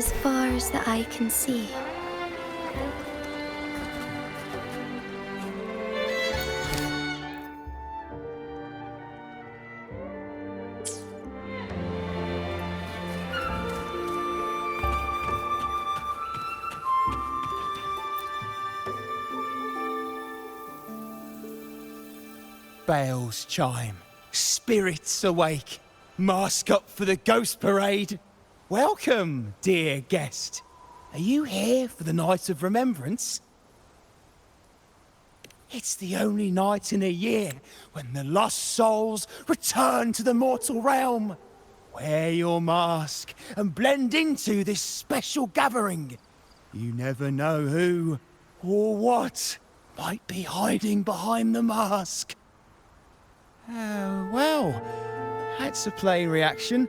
as far as the eye can see. Bells chime, spirits awake, mask up for the ghost parade. Welcome, dear guest. Are you here for the Night of Remembrance? It's the only night in a year when the lost souls return to the mortal realm. Wear your mask and blend into this special gathering. You never know who or what might be hiding behind the mask. Well, that's a plain reaction.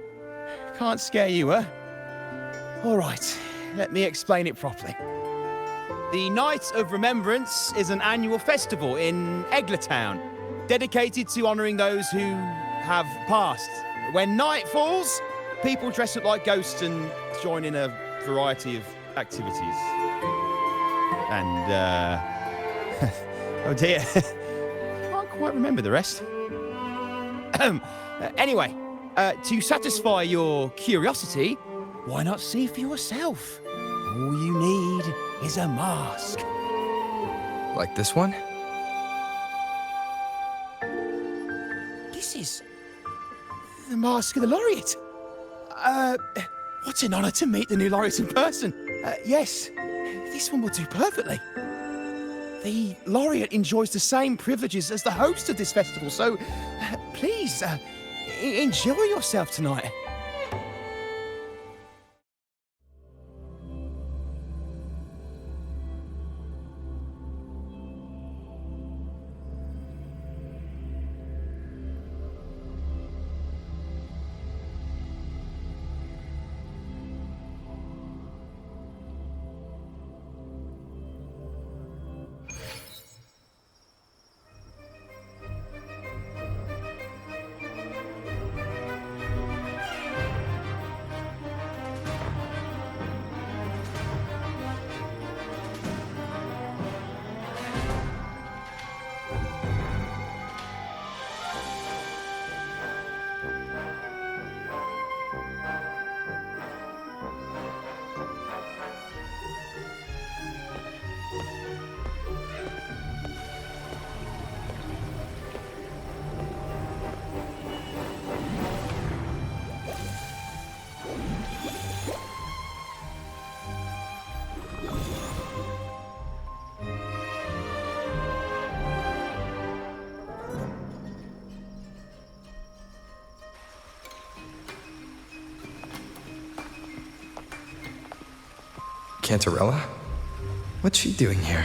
Can't scare you, huh? All right, let me explain it properly. The Night of Remembrance is an annual festival in Eglertown, dedicated to honouring those who have passed. When night falls, people dress up like ghosts and join in a variety of activities. And, oh dear, can't quite remember the rest. Anyway, to satisfy your curiosity, why not see for yourself? All you need is a mask. Like this one? This is the mask of the laureate. What an honour to meet the new laureate in person. Yes, this one will do perfectly. The laureate enjoys the same privileges as the host of this festival, so please, enjoy yourself tonight. Cantarella? What's she doing here?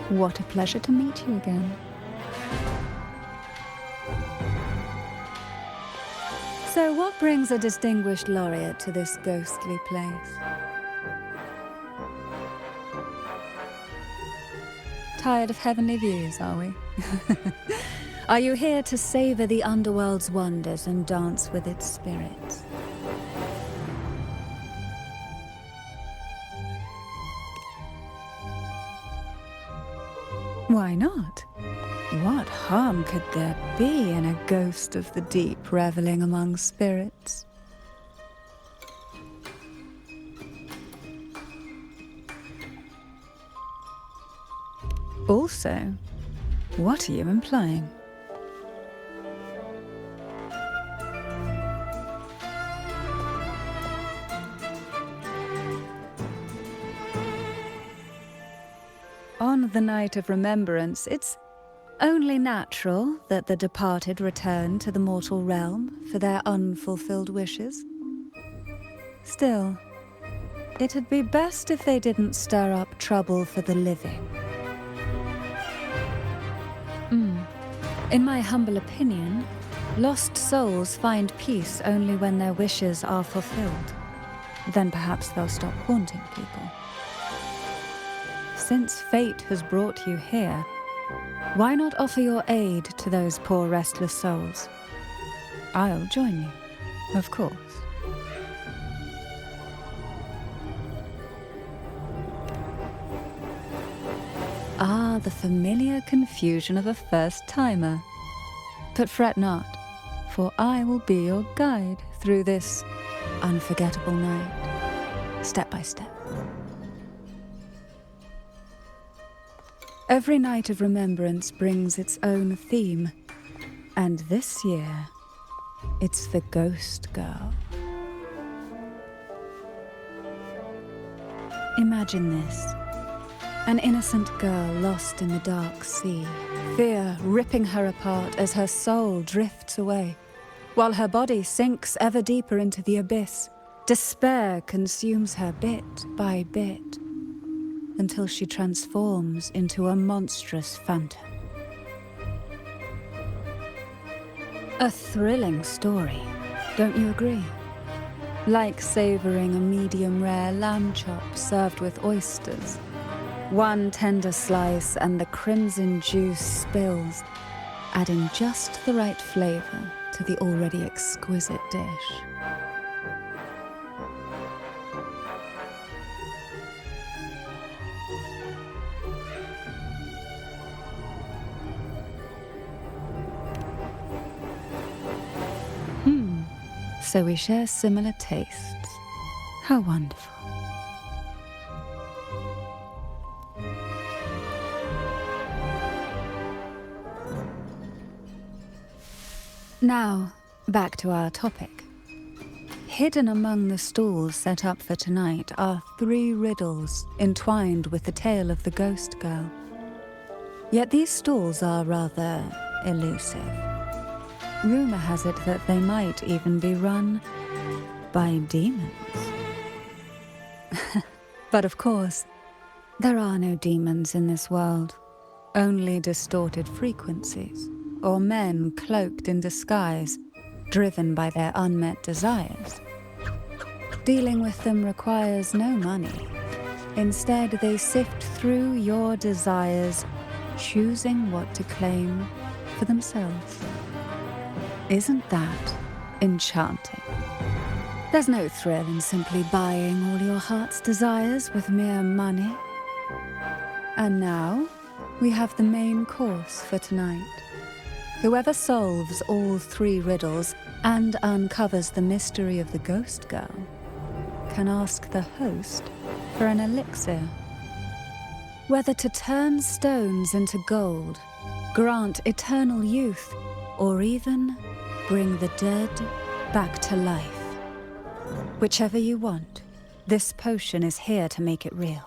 What a pleasure to meet you again. So what brings a distinguished laureate to this ghostly place? Tired of heavenly views, are we? Are you here to savor the underworld's wonders and dance with its spirits? Why not? What harm could there be in a ghost of the deep reveling among spirits? Also, what are you implying? On the Night of Remembrance, it's Only natural that the departed return to the mortal realm for their unfulfilled wishes. Still, it'd be best if they didn't stir up trouble for the living. In my humble opinion, lost souls find peace only when their wishes are fulfilled. Then perhaps they'll stop haunting people. Since fate has brought you here, why not offer your aid to those poor restless souls? I'll join you, of course. Ah, the familiar confusion of a first-timer. But fret not, for I will be your guide through this unforgettable night, step by step. Every night of remembrance brings its own theme, and this year, it's the Ghost Girl. Imagine this. An innocent girl lost in the dark sea, fear ripping her apart as her soul drifts away, while her body sinks ever deeper into the abyss. Despair consumes her bit by bit, until she transforms into a monstrous phantom. A thrilling story, don't you agree? Like savoring a medium-rare lamb chop served with oysters. One tender slice and the crimson juice spills, adding just the right flavor to the already exquisite dish. So we share similar tastes. How wonderful. Now, back to our topic. Hidden among the stalls set up for tonight are 3 riddles entwined with the tale of the Ghost Girl. Yet these stalls are rather elusive. Rumor has it that they might even be run by demons. But of course, there are no demons in this world, only distorted frequencies, or men cloaked in disguise, driven by their unmet desires. Dealing with them requires no money. Instead, they sift through your desires, choosing what to claim for themselves. Isn't that enchanting? There's no thrill in simply buying all your heart's desires with mere money. And now, we have the main course for tonight. Whoever solves all 3 riddles and uncovers the mystery of the Ghost Girl can ask the host for an elixir. Whether to turn stones into gold, grant eternal youth, or even bring the dead back to life. Whichever you want, this potion is here to make it real.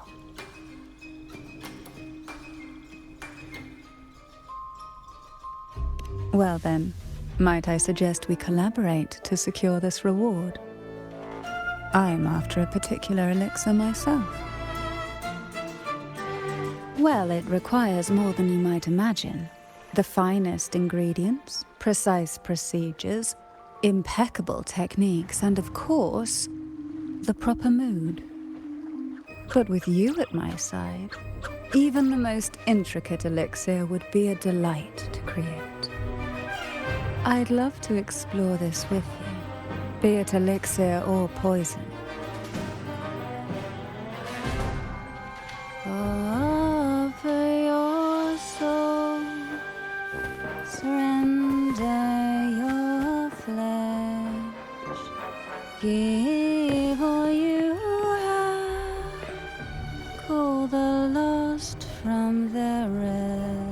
Well then, might I suggest we collaborate to secure this reward? I'm after a particular elixir myself. Well, it requires more than you might imagine. The finest ingredients, precise procedures, impeccable techniques, and of course, the proper mood. But with you at my side, even the most intricate elixir would be a delight to create. I'd love to explore this with you, be it elixir or poison. Offer your soul, surrender your flesh, give all you have, call the lost from their rest.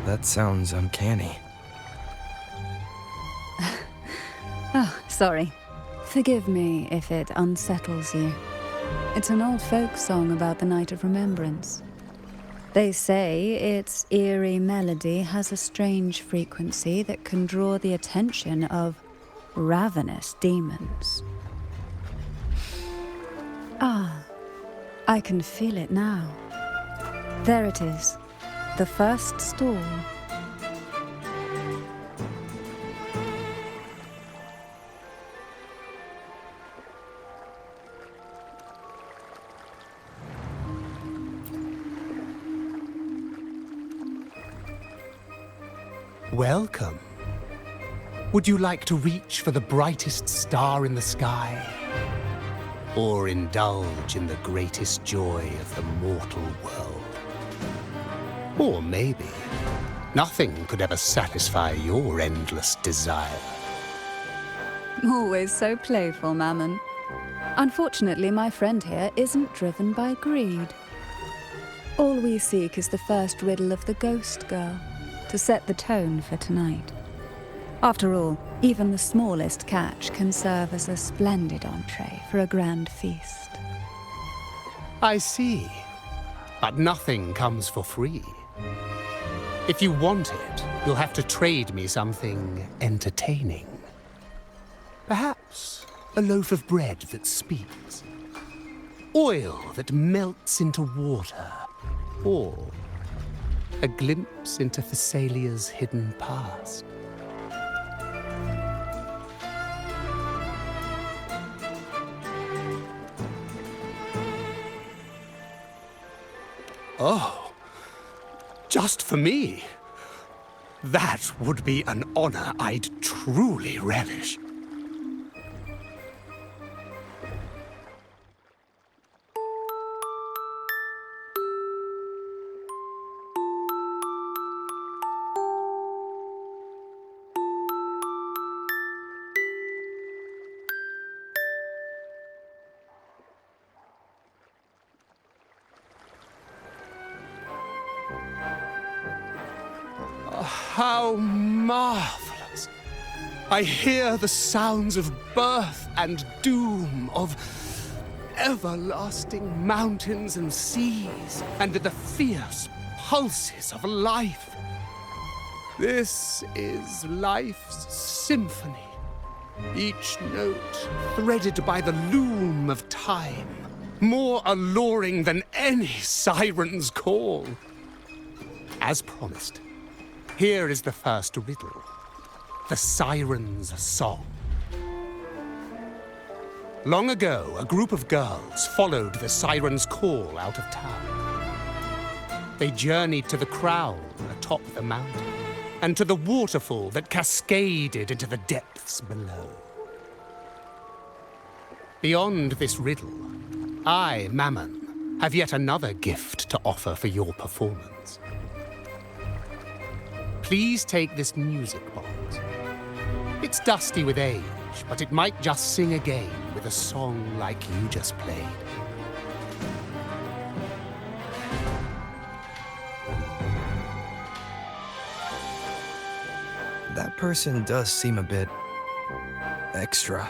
That sounds uncanny. Oh, sorry. Forgive me if it unsettles you. It's an old folk song about the Night of Remembrance. They say its eerie melody has a strange frequency that can draw the attention of ravenous demons. Ah, I can feel it now. There it is, the first stall. Welcome. Would you like to reach for the brightest star in the sky? Or indulge in the greatest joy of the mortal world? Or maybe nothing could ever satisfy your endless desire. Always so playful, Mammon. Unfortunately, my friend here isn't driven by greed. All we seek is the first riddle of the Ghost Girl, to set the tone for tonight. After all, even the smallest catch can serve as a splendid entree for a grand feast. I see. But nothing comes for free. If you want it, you'll have to trade me something entertaining. Perhaps a loaf of bread that speaks. Oil that melts into water. Or a glimpse into Thessalia's hidden past. Oh, just for me? That would be an honor I'd truly relish. How marvelous! I hear the sounds of birth and doom, of everlasting mountains and seas, and the fierce pulses of life. This is life's symphony, each note threaded by the loom of time, more alluring than any siren's call. As promised, here is the first riddle, the Siren's Song. Long ago, a group of girls followed the Siren's call out of town. They journeyed to the crown atop the mountain, and to the waterfall that cascaded into the depths below. Beyond this riddle, I, Mammon, have yet another gift to offer for your performance. Please take this music box. It's dusty with age, but it might just sing again with a song like you just played. That person does seem a bit extra.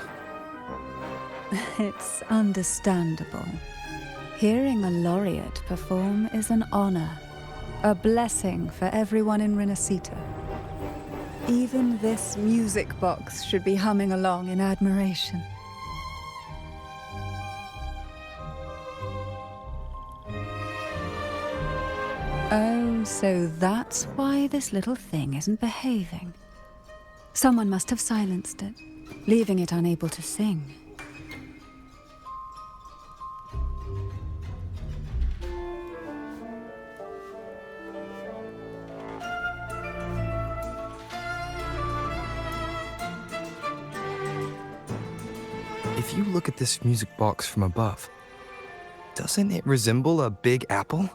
It's understandable. Hearing a laureate perform is an honor, a blessing for everyone in Renacita. Even this music box should be humming along in admiration. Oh, so that's why this little thing isn't behaving. Someone must have silenced it, leaving it unable to sing. If you look at this music box from above, doesn't it resemble a big apple?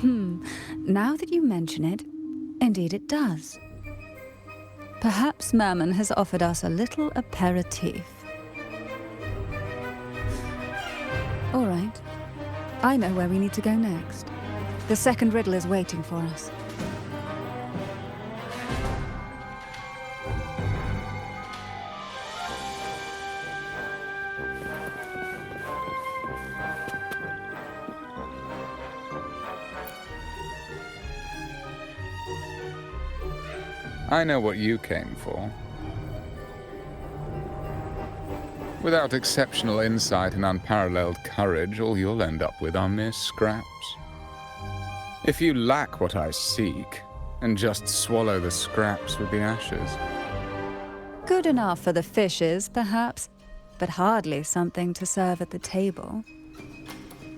Now that you mention it, indeed it does. Perhaps Mammon has offered us a little aperitif. All right. I know where we need to go next. The second riddle is waiting for us. I know what you came for. Without exceptional insight and unparalleled courage, all you'll end up with are mere scraps. If you lack what I seek, and just swallow the scraps with the ashes. Good enough for the fishes, perhaps, but hardly something to serve at the table.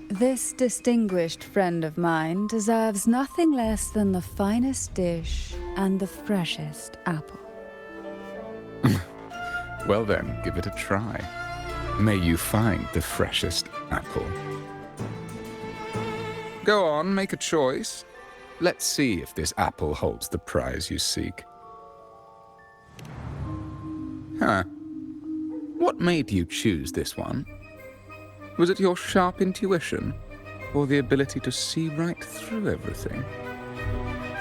This distinguished friend of mine deserves nothing less than the finest dish and the freshest apple. Well then, give it a try. May you find the freshest apple. Go on, make a choice. Let's see if this apple holds the prize you seek. Huh. What made you choose this one? Was it your sharp intuition, or the ability to see right through everything?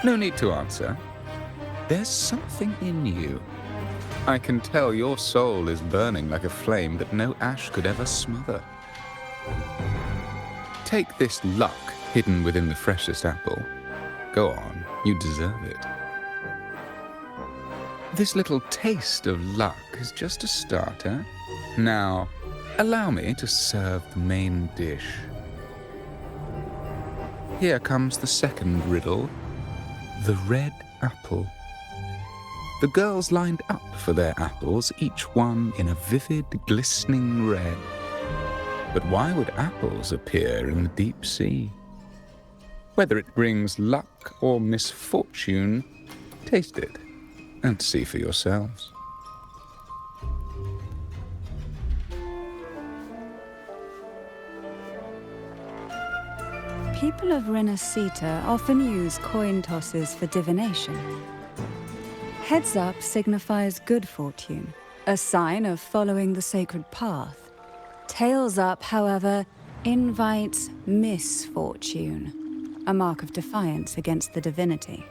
No need to answer. There's something in you. I can tell your soul is burning like a flame that no ash could ever smother. Take this luck hidden within the freshest apple. Go on, you deserve it. This little taste of luck is just a starter. Now, allow me to serve the main dish. Here comes the second riddle. The red apple. The girls lined up for their apples, each one in a vivid, glistening red. But why would apples appear in the deep sea? Whether it brings luck or misfortune, taste it and see for yourselves. People of Renacita often use coin tosses for divination. Heads up signifies good fortune, a sign of following the sacred path. Tails up, however, invites misfortune, a mark of defiance against the divinity.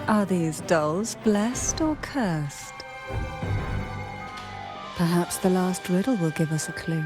Are these dolls blessed or cursed? Perhaps the last riddle will give us a clue.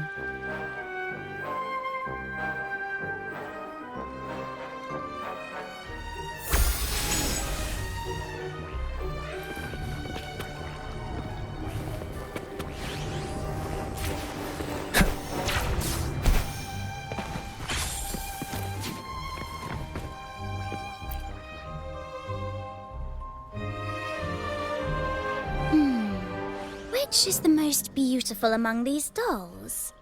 Which is the most beautiful among these dolls?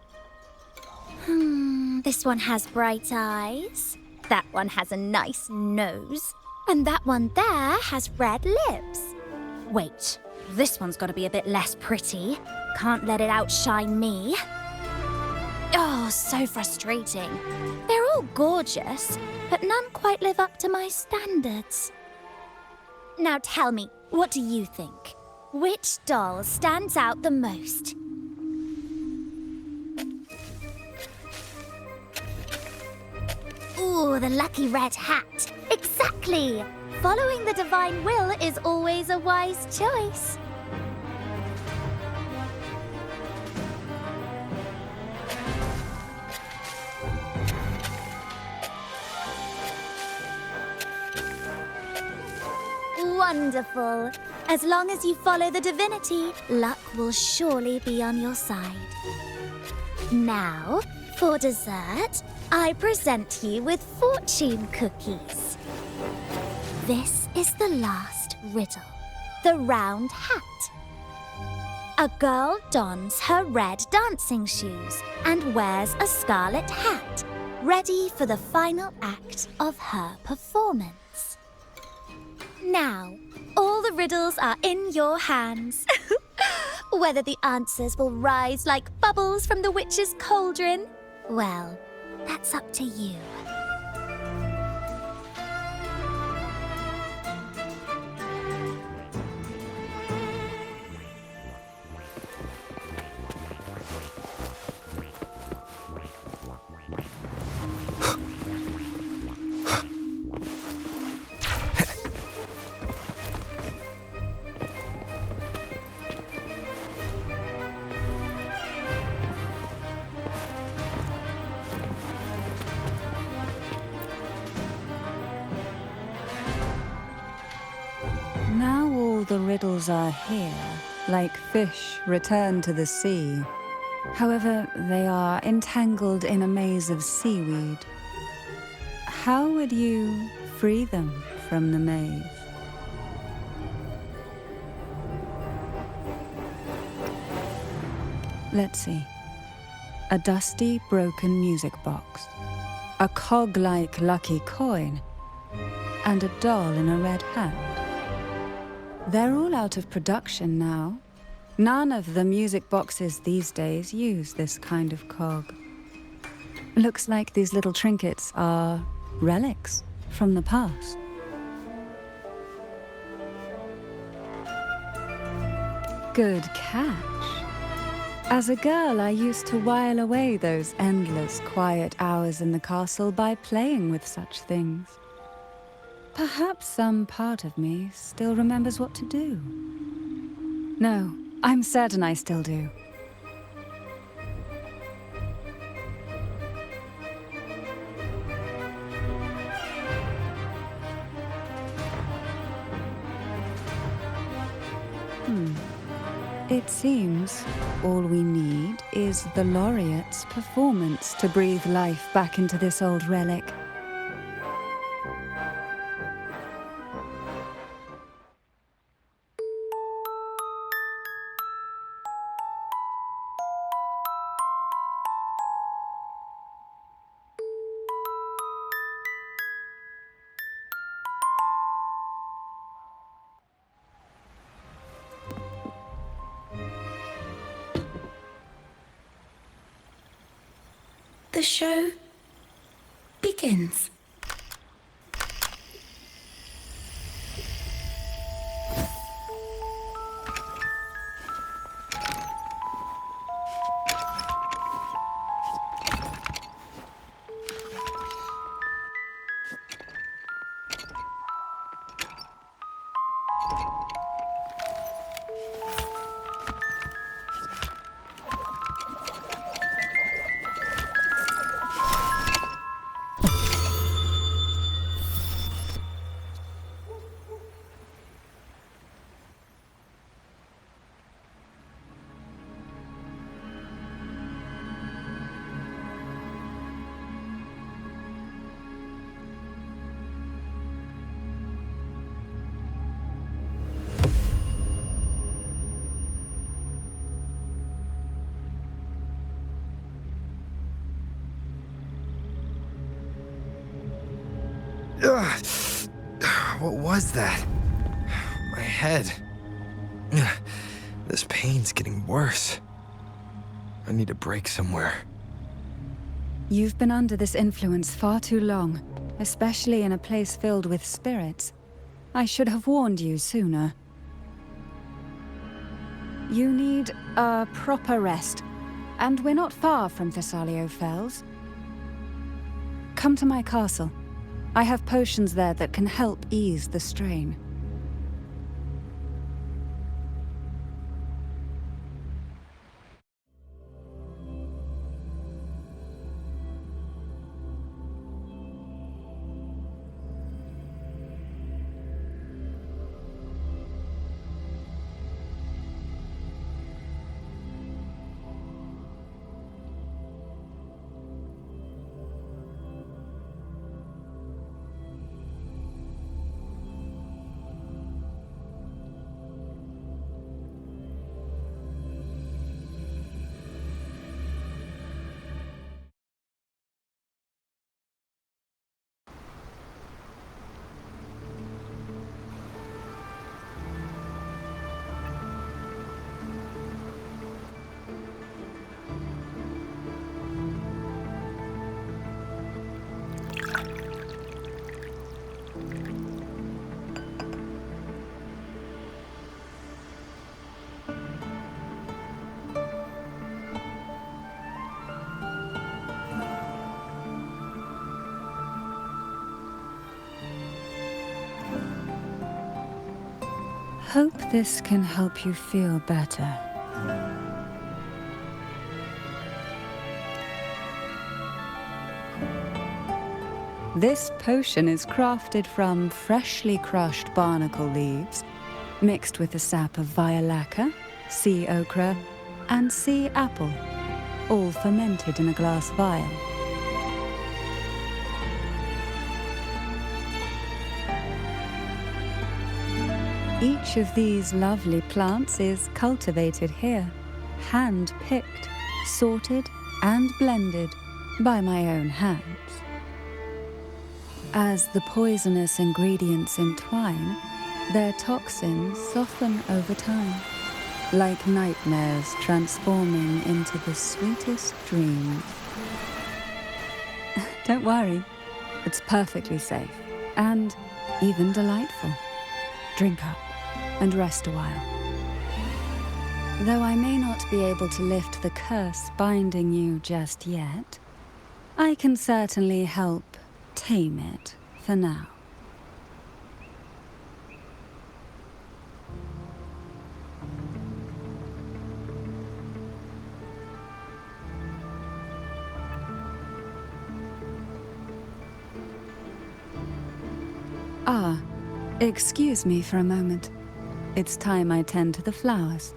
This one has bright eyes. That one has a nice nose. And that one there has red lips. Wait, this one's got to be a bit less pretty. Can't let it outshine me. Oh, so frustrating. They're all gorgeous, but none quite live up to my standards. Now tell me, what do you think? Which doll stands out the most? Ooh, the lucky red hat. Exactly! Following the divine will is always a wise choice. Wonderful. As long as you follow the divinity, luck will surely be on your side. Now, for dessert, I present you with fortune cookies. This is the last riddle. The round hat. A girl dons her red dancing shoes and wears a scarlet hat, ready for the final act of her performance. Now, all the riddles are in your hands. Whether the answers will rise like bubbles from the witch's cauldron, well, that's up to you. all the riddles are here, like fish returned to the sea. However, they are entangled in a maze of seaweed. How would you free them from the maze? Let's see. A dusty, broken music box, a cog-like lucky coin, and a doll in a red hat. They're all out of production now. None of the music boxes these days use this kind of cog. Looks like these little trinkets are relics from the past. Good catch. As a girl, I used to while away those endless, quiet hours in the castle by playing with such things. Perhaps some part of me still remembers what to do. No, I'm certain I still do. It seems all we need is the laureate's performance to breathe life back into this old relic. The show begins. Ugh. What was that? My head. Ugh. This pain's getting worse. I need a break somewhere. You've been under this influence far too long, especially in a place filled with spirits. I should have warned you sooner. You need a proper rest, and we're not far from Thessalio Fells. Come to my castle. I have potions there that can help ease the strain. Hope this can help you feel better. This potion is crafted from freshly crushed barnacle leaves, mixed with the sap of violaca, sea ochre, and sea apple, all fermented in a glass vial. Each of these lovely plants is cultivated here, hand-picked, sorted, and blended by my own hands. As the poisonous ingredients entwine, their toxins soften over time, like nightmares transforming into the sweetest dreams. Don't worry, it's perfectly safe and even delightful. Drink up and rest a while. Though I may not be able to lift the curse binding you just yet, I can certainly help tame it for now. Ah, excuse me for a moment. It's time I tend to the flowers.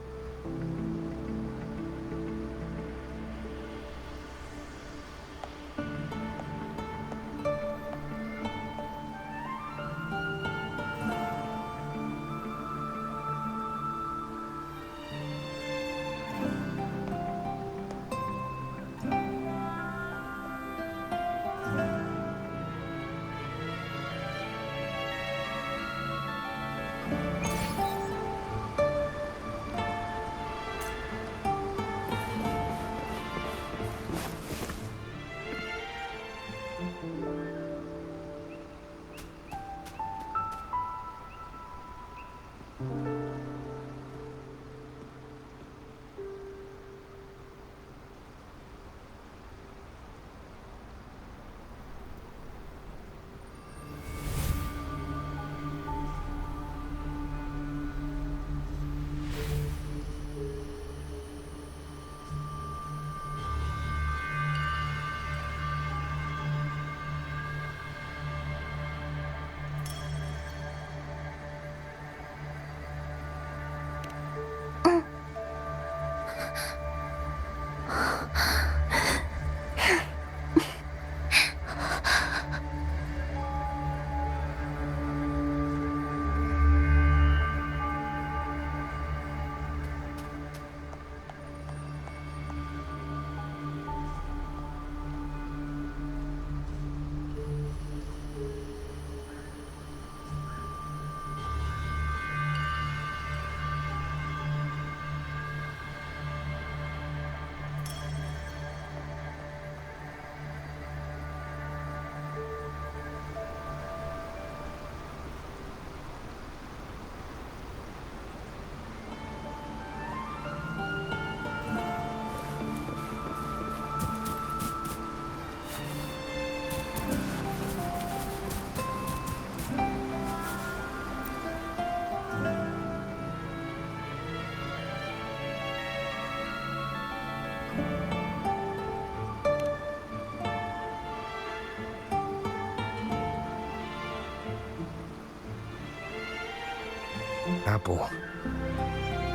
Apple.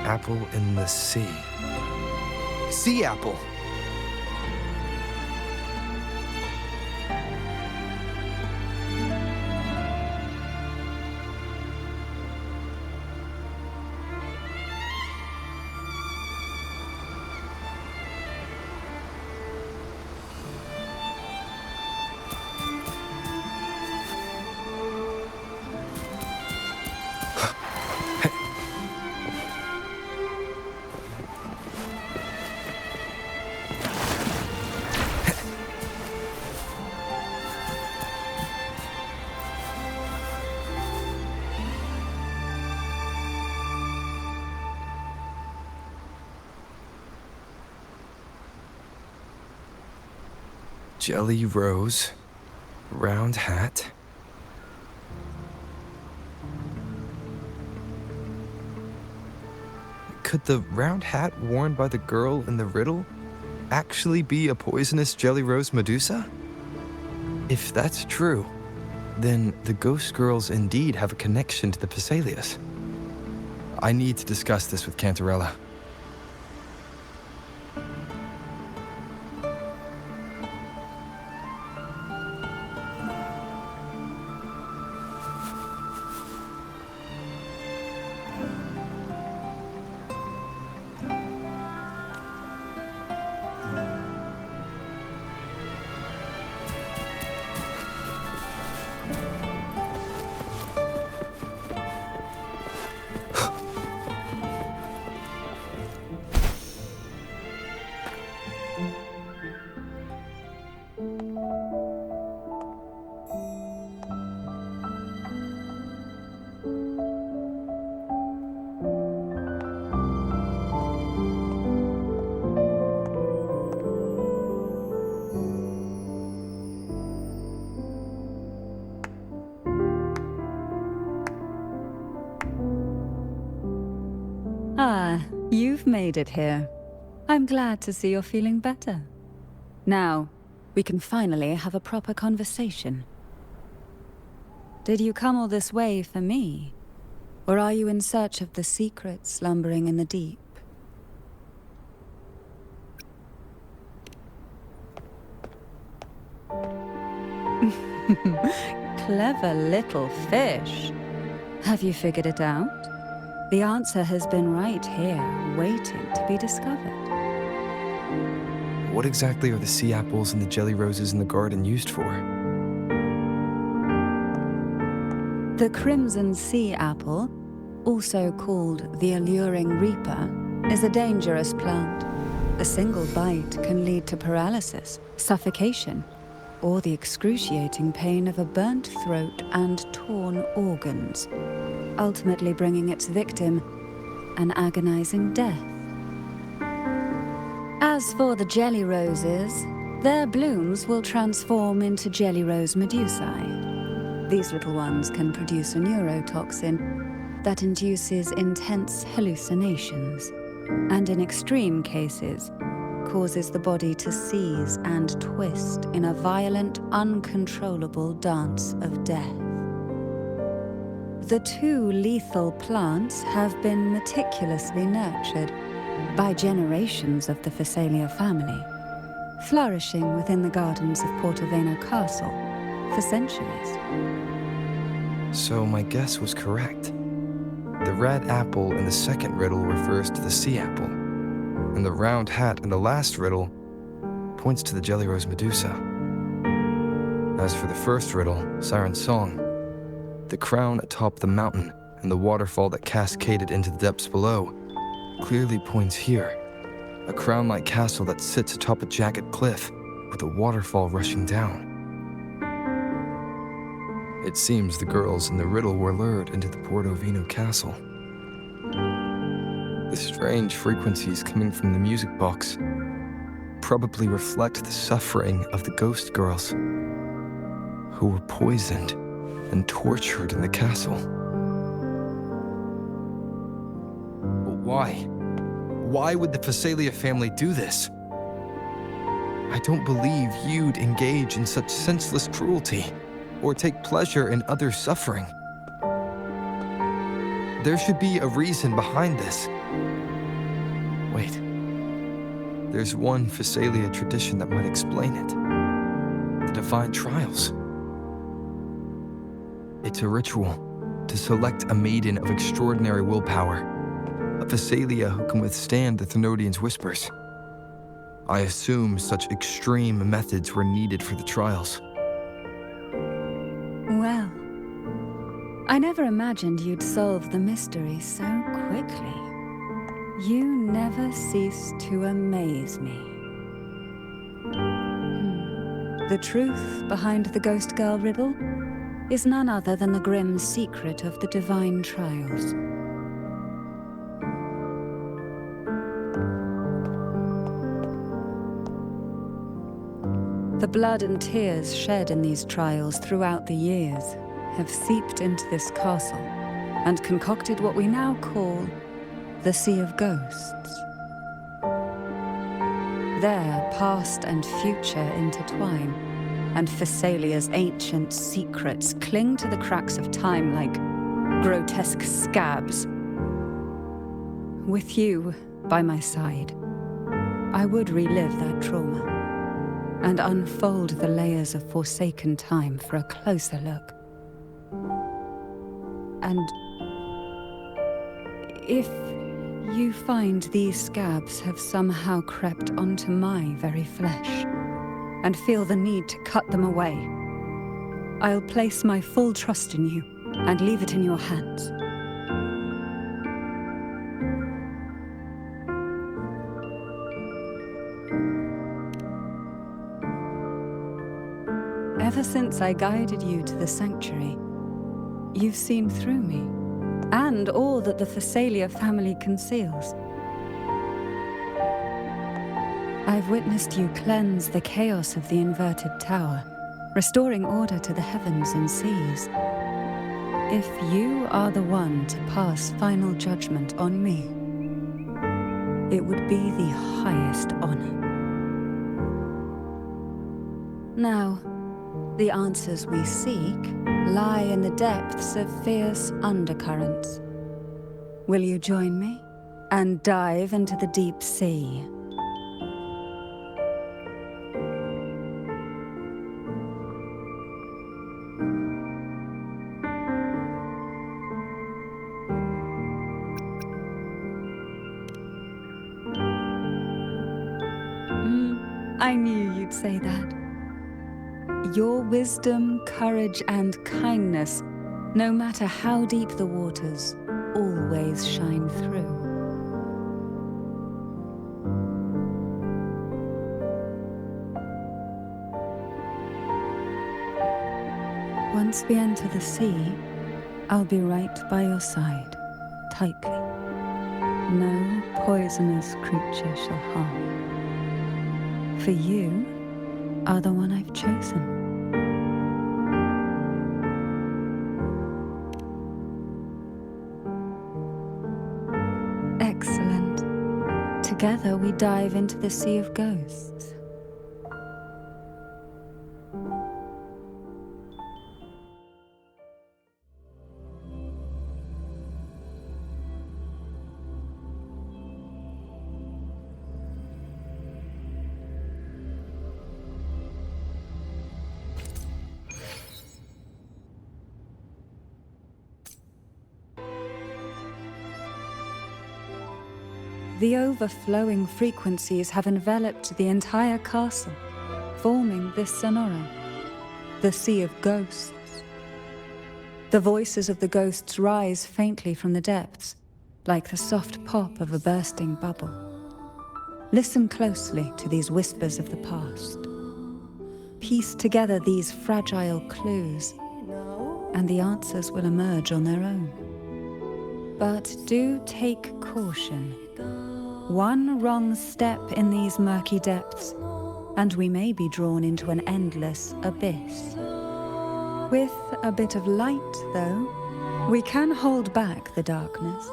Apple in the sea. Sea apple! Jelly rose, round hat. Could the round hat worn by the girl in the riddle actually be a poisonous jelly rose Medusa? If that's true, then the ghost girls indeed have a connection to the Phasaelius. I need to discuss this with Cantarella. Ah, you've made it here. I'm glad to see you're feeling better. Now, we can finally have a proper conversation. Did you come all this way for me? Or are you in search of the secret slumbering in the deep? Clever little fish. Have you figured it out? The answer has been right here, waiting to be discovered. What exactly are the sea apples and the jelly roses in the garden used for? The crimson sea apple, also called the alluring reaper, is a dangerous plant. A single bite can lead to paralysis, suffocation, or the excruciating pain of a burnt throat and torn organs, ultimately bringing its victim an agonizing death. As for the jelly roses, their blooms will transform into jelly rose medusae. These little ones can produce a neurotoxin that induces intense hallucinations, and in extreme cases, causes the body to seize and twist in a violent, uncontrollable dance of death. The two lethal plants have been meticulously nurtured by generations of the Phasalia family, flourishing within the gardens of Portoveno Castle for centuries. So my guess was correct. The red apple in the second riddle refers to the sea apple, and the round hat in the last riddle points to the jelly rose medusa. As for the first riddle, Siren's Song, the crown atop the mountain and the waterfall that cascaded into the depths below clearly points here, a crown-like castle that sits atop a jagged cliff with a waterfall rushing down. It seems the girls in the riddle were lured into the Portovino castle. The strange frequencies coming from the music box probably reflect the suffering of the ghost girls who were poisoned and tortured in the castle. But why? Why would the Phasalia family do this? I don't believe you'd engage in such senseless cruelty or take pleasure in others' suffering. There should be a reason behind this. Wait. There's one Phasalia tradition that might explain it. The Divine Trials. It's a ritual to select a maiden of extraordinary willpower, a Phasalia who can withstand the Thenodians' whispers. I assume such extreme methods were needed for the trials. Well, I never imagined you'd solve the mystery so quickly. You never cease to amaze me. The truth behind the Ghost Girl riddle is none other than the grim secret of the Divine Trials. The blood and tears shed in these trials throughout the years have seeped into this castle and concocted what we now call the Sea of Ghosts. There, past and future intertwine, and Phasalia's ancient secrets cling to the cracks of time like grotesque scabs. with you by my side, I would relive that trauma and unfold the layers of forsaken time for a closer look. And if you find these scabs have somehow crept onto my very flesh and feel the need to cut them away, I'll place my full trust in you and leave it in your hands. Ever since I guided you to the sanctuary, you've seen through me, and all that the Thessalia family conceals. I've witnessed you cleanse the chaos of the inverted tower, restoring order to the heavens and seas. If you are the one to pass final judgment on me, it would be the highest honor. Now, the answers we seek lie in the depths of fierce undercurrents. Will you join me and dive into the deep sea? I knew you'd say that. Your wisdom, courage, and kindness, no matter how deep the waters, always shine through. Once we enter the sea, I'll be right by your side, tightly. No poisonous creature shall harm you. For you are the one I've chosen. Excellent. Together we dive into the Sea of Ghosts. The overflowing frequencies have enveloped the entire castle, forming this sonora, the Sea of Ghosts. The voices of the ghosts rise faintly from the depths, like the soft pop of a bursting bubble. Listen closely to these whispers of the past. Piece together these fragile clues, and the answers will emerge on their own. But do take caution. One wrong step in these murky depths, and we may be drawn into an endless abyss. With a bit of light, though, we can hold back the darkness.